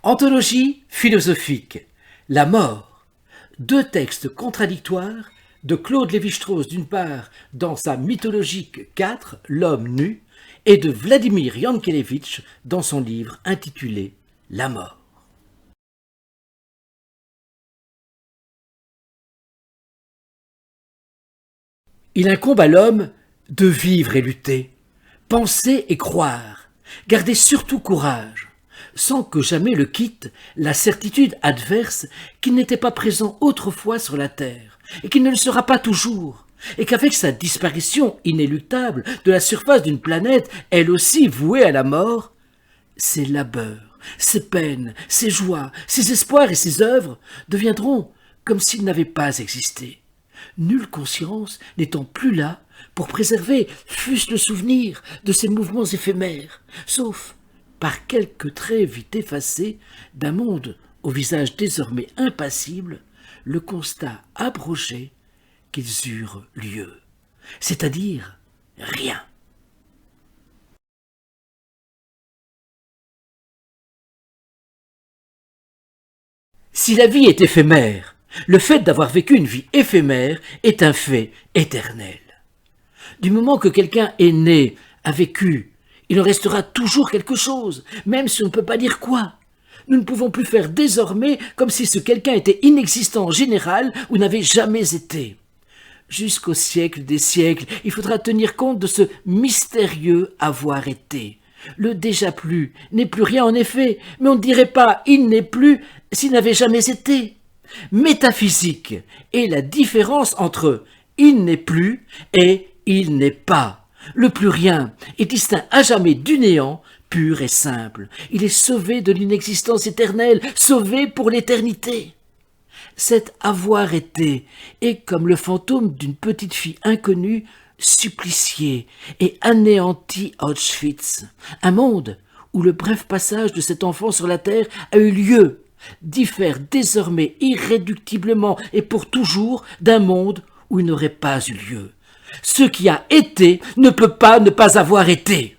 Anthologie philosophique. La mort. Deux textes contradictoires de Claude Lévi-Strauss d'une part dans sa mythologique 4, L'homme nu, et de Vladimir Yankelevitch dans son livre intitulé La mort. Il incombe à l'homme de vivre et lutter, penser et croire, garder surtout courage, sans que jamais le quitte la certitude adverse qu'il n'était pas présent autrefois sur la terre, et qu'il ne le sera pas toujours, et qu'avec sa disparition inéluctable de la surface d'une planète, elle aussi vouée à la mort, ses labeurs, ses peines, ses joies, ses espoirs et ses œuvres deviendront comme s'ils n'avaient pas existé. Nulle conscience n'étant plus là pour préserver, fût-ce le souvenir de ces mouvements éphémères, sauf par quelques traits vite effacés d'un monde au visage désormais impassible, le constat abrogé qu'ils eurent lieu, c'est-à-dire rien. Si la vie est éphémère, le fait d'avoir vécu une vie éphémère est un fait éternel. Du moment que quelqu'un est né, a vécu, il en restera toujours quelque chose, même si on ne peut pas dire quoi. Nous ne pouvons plus faire désormais comme si ce quelqu'un était inexistant en général ou n'avait jamais été. Jusqu'au siècle des siècles, il faudra tenir compte de ce mystérieux avoir été. Le déjà plus n'est plus rien en effet, mais on ne dirait pas « il n'est plus » s'il n'avait jamais été. Métaphysique est la différence entre « il n'est plus » et « il n'est pas ». Le plus rien est distinct à jamais du néant, pur et simple. Il est sauvé de l'inexistence éternelle, sauvé pour l'éternité. Cet avoir été est comme le fantôme d'une petite fille inconnue, suppliciée et anéantie à Auschwitz. Un monde où le bref passage de cet enfant sur la terre a eu lieu diffère désormais irréductiblement et pour toujours d'un monde où il n'aurait pas eu lieu. Ce qui a été ne peut pas ne pas avoir été.